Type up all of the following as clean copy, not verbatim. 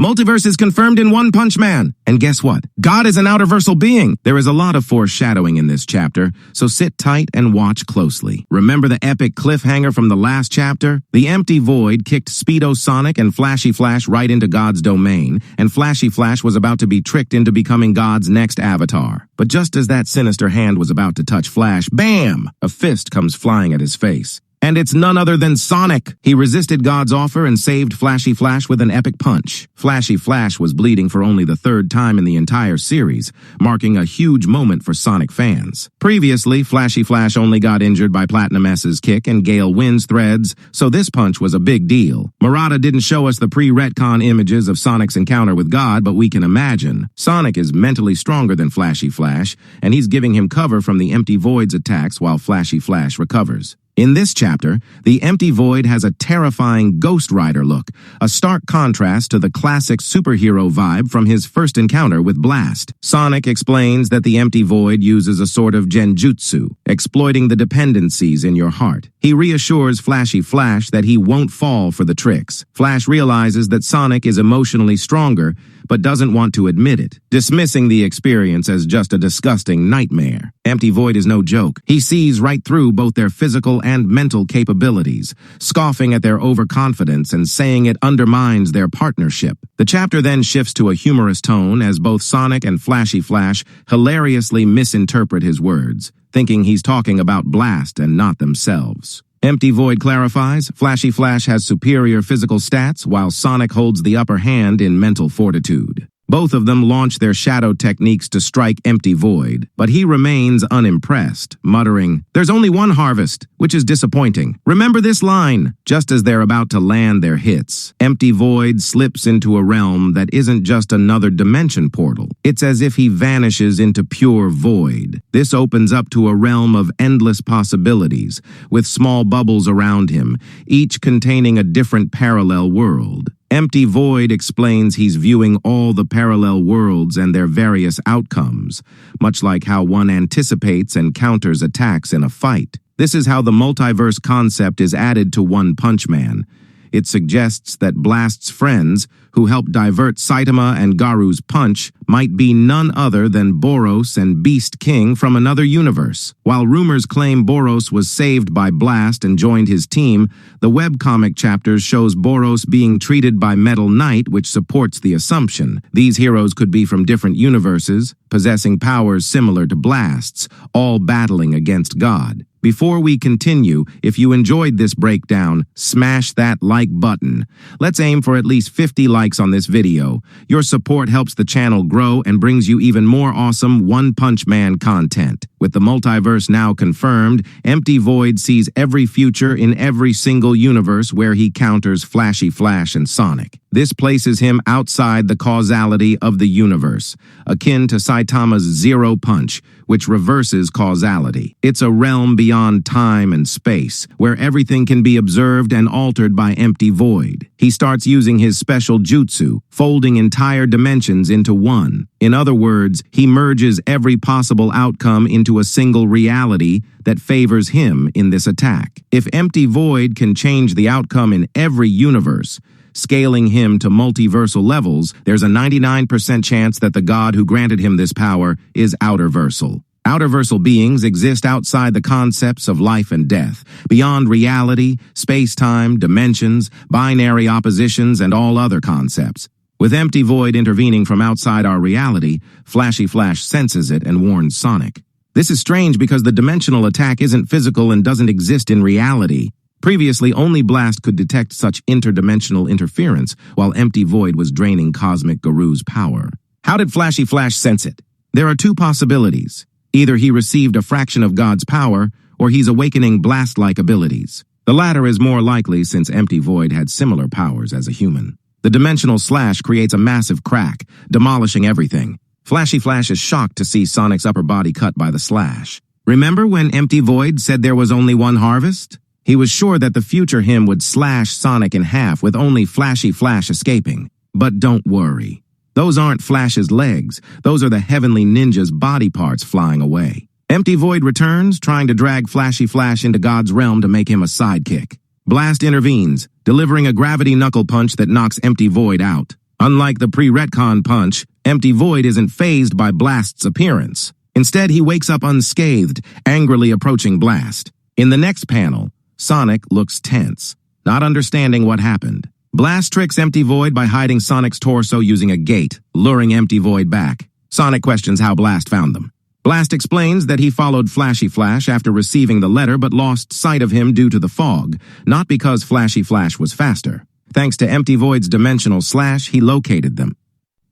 Multiverse is confirmed in One Punch Man. And guess what? God is an outerversal being. There is a lot of foreshadowing in this chapter, so sit tight and watch closely. Remember the epic cliffhanger from the last chapter? The empty void kicked Speedo Sonic and Flashy Flash right into God's domain, and Flashy Flash was about to be tricked into becoming God's next avatar. But just as that sinister hand was about to touch Flash, bam! A fist comes flying at his face. And it's none other than Sonic. He resisted God's offer and saved Flashy Flash with an epic punch. Flashy Flash was bleeding for only the third time in the entire series, marking a huge moment for Sonic fans. Previously, Flashy Flash only got injured by Platinum S's kick and Gale Wynn's threads, so this punch was a big deal. Murata didn't show us the pre-Retcon images of Sonic's encounter with God, but we can imagine. Sonic is mentally stronger than Flashy Flash, and he's giving him cover from the Empty Void's attacks while Flashy Flash recovers. In this chapter, the Empty Void has a terrifying Ghost Rider look, a stark contrast to the classic superhero vibe from his first encounter with Blast. Sonic explains that the Empty Void uses a sort of genjutsu, exploiting the dependencies in your heart. He reassures Flashy Flash that he won't fall for the tricks. Flash realizes that Sonic is emotionally stronger, but doesn't want to admit it, dismissing the experience as just a disgusting nightmare. Empty Void is no joke. He sees right through both their physical and mental capabilities, scoffing at their overconfidence and saying it undermines their partnership. The chapter then shifts to a humorous tone as both Sonic and Flashy Flash hilariously misinterpret his words, thinking he's talking about Blast and not themselves. Empty Void clarifies, Flashy Flash has superior physical stats, while Sonic holds the upper hand in mental fortitude. Both of them launch their shadow techniques to strike Empty Void, but he remains unimpressed, muttering, "There's only one harvest," which is disappointing. Remember this line. Just as they're about to land their hits, Empty Void slips into a realm that isn't just another dimension portal. It's as if he vanishes into pure void. This opens up to a realm of endless possibilities, with small bubbles around him, each containing a different parallel world. Empty Void explains he's viewing all the parallel worlds and their various outcomes, much like how one anticipates and counters attacks in a fight. This is how the multiverse concept is added to One Punch Man. It suggests that Blast's friends, who helped divert Saitama and Garou's punch, might be none other than Boros and Beast King from another universe. While rumors claim Boros was saved by Blast and joined his team, the webcomic chapters shows Boros being treated by Metal Knight, which supports the assumption. These heroes could be from different universes, possessing powers similar to Blast's, all battling against God. Before we continue, if you enjoyed this breakdown, smash that like button. Let's aim for at least 50 likes on this video. Your support helps the channel grow and brings you even more awesome One Punch Man content. With the multiverse now confirmed, Empty Void sees every future in every single universe where he counters Flashy Flash and Sonic. This places him outside the causality of the universe, akin to Saitama's Zero Punch, which reverses causality. It's a realm beyond time and space, where everything can be observed and altered by Empty Void. He starts using his special jutsu, folding entire dimensions into one. In other words, he merges every possible outcome into a single reality that favors him in this attack. If Empty Void can change the outcome in every universe, scaling him to multiversal levels, there's a 99% chance that the god who granted him this power is OuterVersal. OuterVersal beings exist outside the concepts of life and death, beyond reality, space-time, dimensions, binary oppositions, and all other concepts. With Empty Void intervening from outside our reality, Flashy Flash senses it and warns Sonic. This is strange because the dimensional attack isn't physical and doesn't exist in reality. Previously, only Blast could detect such interdimensional interference, while Empty Void was draining Cosmic Garou's power. How did Flashy Flash sense it? There are two possibilities. Either he received a fraction of God's power, or he's awakening Blast-like abilities. The latter is more likely since Empty Void had similar powers as a human. The dimensional slash creates a massive crack, demolishing everything. Flashy Flash is shocked to see Sonic's upper body cut by the slash. Remember when Empty Void said there was only one harvest? He was sure that the future him would slash Sonic in half with only Flashy Flash escaping. But don't worry. Those aren't Flash's legs. Those are the Heavenly Ninja's body parts flying away. Empty Void returns, trying to drag Flashy Flash into God's realm to make him a sidekick. Blast intervenes, delivering a gravity knuckle punch that knocks Empty Void out. Unlike the pre-Retcon punch, Empty Void isn't fazed by Blast's appearance. Instead, he wakes up unscathed, angrily approaching Blast. In the next panel, Sonic looks tense, not understanding what happened. Blast tricks Empty Void by hiding Sonic's torso using a gate, luring Empty Void back. Sonic questions how Blast found them. Blast explains that he followed Flashy Flash after receiving the letter but lost sight of him due to the fog, not because Flashy Flash was faster. Thanks to Empty Void's dimensional slash, he located them.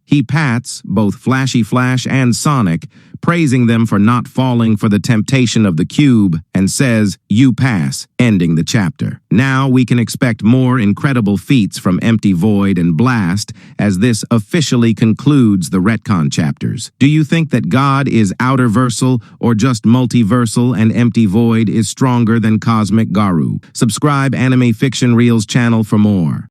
He pats both Flashy Flash and Sonic, praising them for not falling for the temptation of the cube, and says, "You pass," ending the chapter. Now we can expect more incredible feats from Empty Void and Blast as this officially concludes the Retcon chapters. Do you think that God is OuterVersal or just multiversal and Empty Void is stronger than Cosmic Garou? Subscribe Anime Fiction Reels channel for more.